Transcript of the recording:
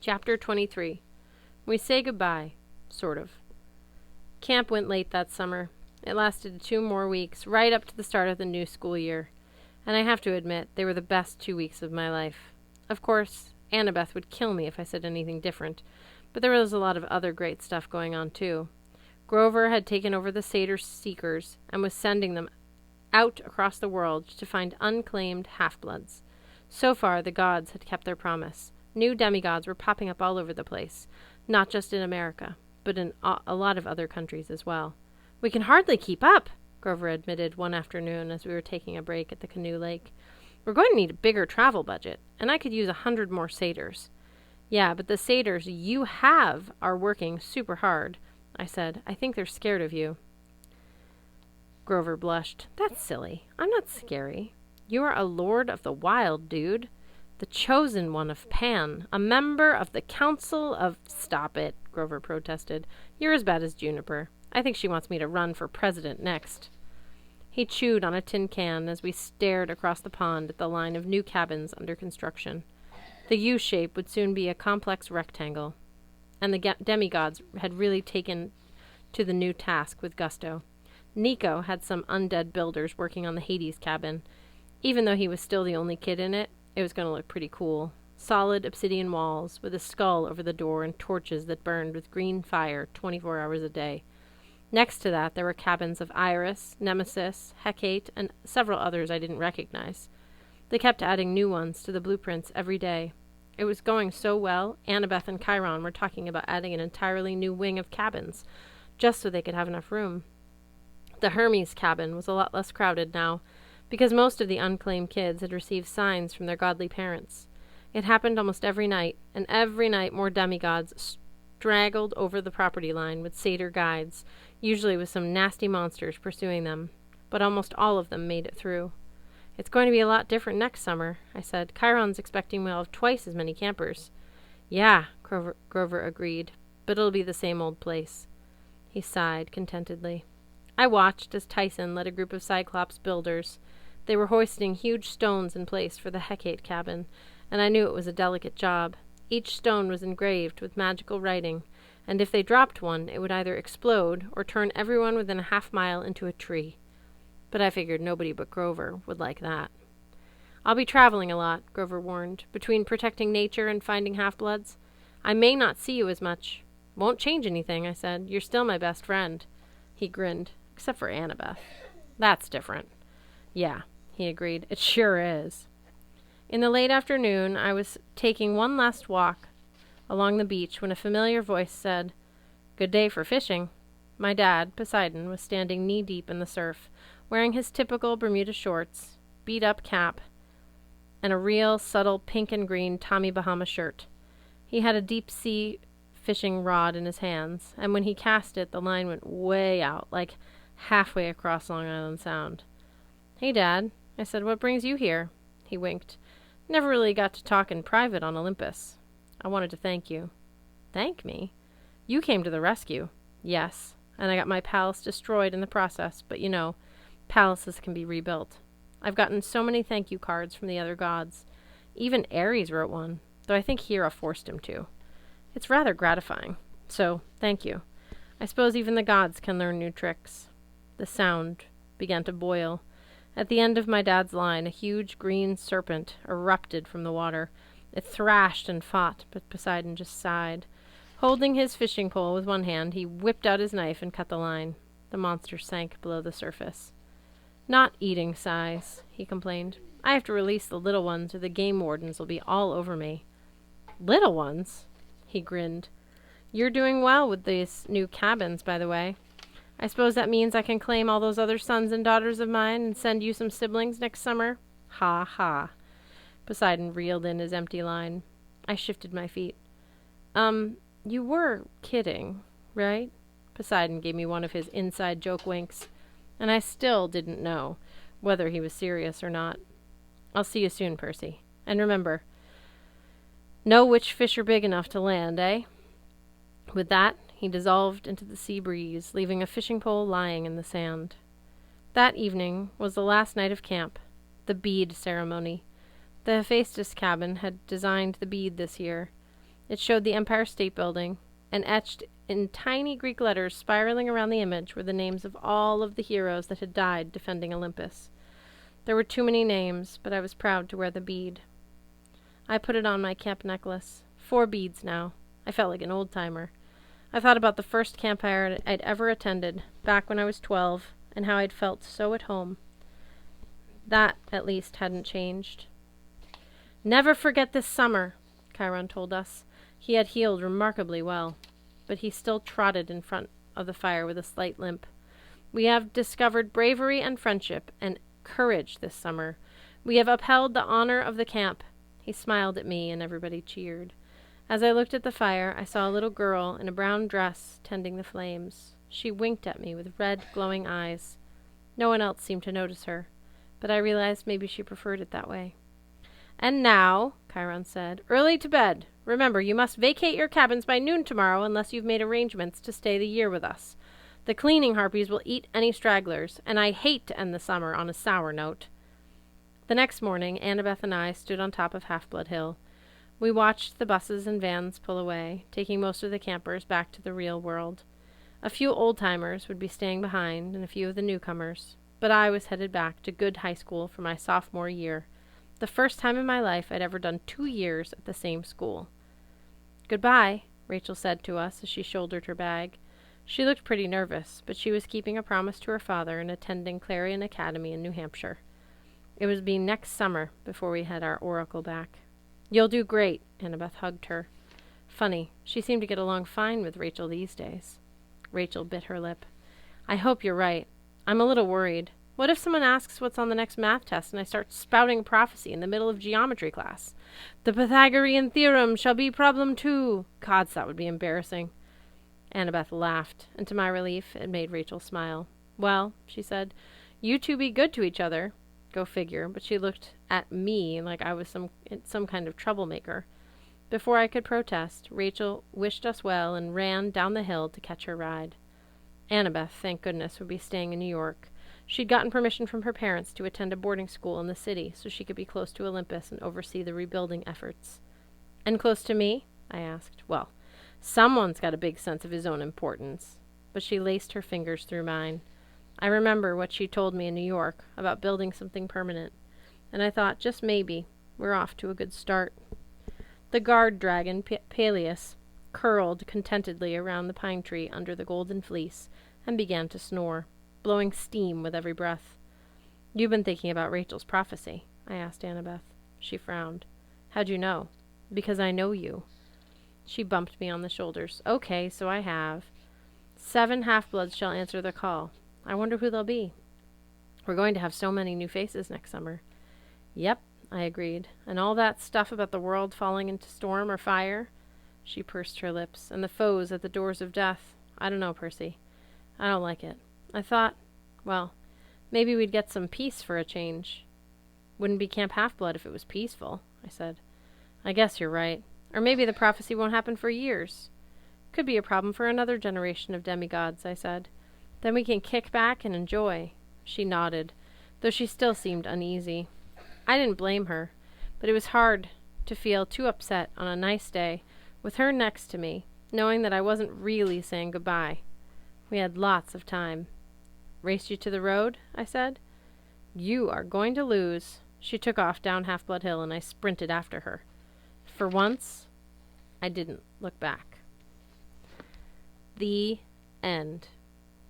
Chapter 23. We say goodbye. Sort of. Camp went late that summer. It lasted 2 more weeks, right up to the start of the new school year. And I have to admit, they were the best 2 weeks of my life. Of course, Annabeth would kill me if I said anything different, but there was a lot of other great stuff going on, too. Grover had taken over the Satyr Seekers and was sending them out across the world to find unclaimed half-bloods. So far, the gods had kept their promise. New demigods were popping up all over the place, not just in America, but in a lot of other countries as well. "We can hardly keep up," Grover admitted one afternoon as we were taking a break at the canoe lake. "We're going to need a bigger travel budget, and I could use 100 more satyrs." "Yeah, but the satyrs you have are working super hard," I said. "I think they're scared of you." Grover blushed. "That's silly. I'm not scary. You are a lord of the wild, dude. The chosen one of Pan. A member of the council of—" "Stop it," Grover protested. "You're as bad as Juniper. I think she wants me to run for president next." He chewed on a tin can as we stared across the pond at the line of new cabins under construction. The U-shape would soon be a complex rectangle, and the demigods had really taken to the new task with gusto. Nico had some undead builders working on the Hades cabin. Even though he was still the only kid in it, it was going to look pretty cool. Solid obsidian walls with a skull over the door and torches that burned with green fire 24 hours a day. Next to that, there were cabins of Iris, Nemesis, Hecate, and several others I didn't recognize. They kept adding new ones to the blueprints every day. It was going so well, Annabeth and Chiron were talking about adding an entirely new wing of cabins, just so they could have enough room. The Hermes cabin was a lot less crowded now, because most of the unclaimed kids had received signs from their godly parents. It happened almost every night, and every night more demigods straggled over the property line with satyr guides, usually with some nasty monsters pursuing them, but almost all of them made it through. "It's going to be a lot different next summer," I said. "Chiron's expecting we'll have twice as many campers." "Yeah," Grover agreed, "but it'll be the same old place." He sighed contentedly. I watched as Tyson led a group of Cyclops builders. They were hoisting huge stones in place for the Hecate cabin, and I knew it was a delicate job. Each stone was engraved with magical writing, and if they dropped one, it would either explode or turn everyone within a half-mile into a tree. But I figured nobody but Grover would like that. "I'll be traveling a lot," Grover warned, "between protecting nature and finding half-bloods. I may not see you as much." "Won't change anything," I said. "You're still my best friend." He grinned. "Except for Annabeth." "That's different." "Yeah," he agreed. "It sure is." In the late afternoon, I was taking one last walk along the beach when a familiar voice said, "Good day for fishing." My dad, Poseidon, was standing knee-deep in the surf, wearing his typical Bermuda shorts, beat-up cap, and a real subtle pink and green Tommy Bahama shirt. He had a deep-sea fishing rod in his hands, and when he cast it, the line went way out, like halfway across Long Island Sound. "Hey, Dad," I said, "what brings you here?" He winked. "Never really got to talk in private on Olympus. I wanted to thank you." "Thank me?" "You came to the rescue." "Yes, and I got my palace destroyed in the process, but you know, palaces can be rebuilt. I've gotten so many thank you cards from the other gods. Even Ares wrote one, though I think Hera forced him to. It's rather gratifying. So, thank you. I suppose even the gods can learn new tricks." The sound began to boil. At the end of my dad's line, a huge green serpent erupted from the water. It thrashed and fought, but Poseidon just sighed. Holding his fishing pole with one hand, he whipped out his knife and cut the line. The monster sank below the surface. "Not eating size," he complained. "I have to release the little ones or the game wardens will be all over me." "Little ones?" He grinned. "You're doing well with these new cabins, by the way. I suppose that means I can claim all those other sons and daughters of mine and send you some siblings next summer?" "Ha ha." Poseidon reeled in his empty line. I shifted my feet. You were kidding, right?" Poseidon gave me one of his inside joke winks, and I still didn't know whether he was serious or not. "I'll see you soon, Percy. And remember, know which fish are big enough to land, eh?" With that, he dissolved into the sea breeze, leaving a fishing pole lying in the sand. That evening was the last night of camp, the bead ceremony. The Hephaestus cabin had designed the bead this year. It showed the Empire State Building, and etched in tiny Greek letters spiraling around the image were the names of all of the heroes that had died defending Olympus. There were too many names, but I was proud to wear the bead. I put it on my camp necklace. 4 beads now. I felt like an old-timer. I thought about the first campfire I'd ever attended, back when I was 12, and how I'd felt so at home. That, at least, hadn't changed. "Never forget this summer," Chiron told us. He had healed remarkably well, but he still trotted in front of the fire with a slight limp. "We have discovered bravery and friendship and courage this summer. We have upheld the honor of the camp." He smiled at me, and everybody cheered. As I looked at the fire, I saw a little girl in a brown dress tending the flames. She winked at me with red, glowing eyes. No one else seemed to notice her, but I realized maybe she preferred it that way. "And now," Chiron said, "early to bed. Remember, you must vacate your cabins by noon tomorrow unless you've made arrangements to stay the year with us. The cleaning harpies will eat any stragglers, and I hate to end the summer on a sour note." The next morning, Annabeth and I stood on top of Half-Blood Hill. We watched the buses and vans pull away, taking most of the campers back to the real world. A few old-timers would be staying behind, and a few of the newcomers, but I was headed back to Good High School for my sophomore year, the first time in my life I'd ever done 2 years at the same school. "Goodbye," Rachel said to us as she shouldered her bag. She looked pretty nervous, but she was keeping a promise to her father and attending Clarion Academy in New Hampshire. It would be next summer before we had our oracle back. "You'll do great," Annabeth hugged her. Funny, she seemed to get along fine with Rachel these days. Rachel bit her lip. "I hope you're right. I'm a little worried. What if someone asks what's on the next math test and I start spouting prophecy in the middle of geometry class? 'The Pythagorean theorem shall be problem 2. Gods, that would be embarrassing." Annabeth laughed, and to my relief, it made Rachel smile. "Well," she said, "you two be good to each other." Go figure, but she looked at me like I was some kind of troublemaker. Before I could protest, Rachel wished us well and ran down the hill to catch her ride. Annabeth, thank goodness, would be staying in New York. She'd gotten permission from her parents to attend a boarding school in the city so she could be close to Olympus and oversee the rebuilding efforts. "And close to me?" I asked. "Well, someone's got a big sense of his own importance." But she laced her fingers through mine. I remember what she told me in New York about building something permanent, and I thought, just maybe, we're off to a good start. The guard dragon, Peleus, curled contentedly around the pine tree under the golden fleece and began to snore, blowing steam with every breath. "You've been thinking about Rachel's prophecy?" I asked Annabeth. She frowned. "How'd you know?" "Because I know you." She bumped me on the shoulders. "Okay, so I have. 7 half-bloods shall answer the call. I wonder who they'll be. We're going to have so many new faces next summer." "Yep," I agreed. "And all that stuff about the world falling into storm or fire?" She pursed her lips. "And the foes at the doors of death. I don't know, Percy. I don't like it. I thought, well, maybe we'd get some peace for a change." "Wouldn't be Camp Half-Blood if it was peaceful," I said. "I guess you're right. Or maybe the prophecy won't happen for years. Could be a problem for another generation of demigods," I said. "Then we can kick back and enjoy." She nodded, though she still seemed uneasy. I didn't blame her, but it was hard to feel too upset on a nice day, with her next to me, knowing that I wasn't really saying goodbye. We had lots of time. "Race you to the road?" I said. "You are going to lose." She took off down Half-Blood Hill, and I sprinted after her. For once, I didn't look back. The end.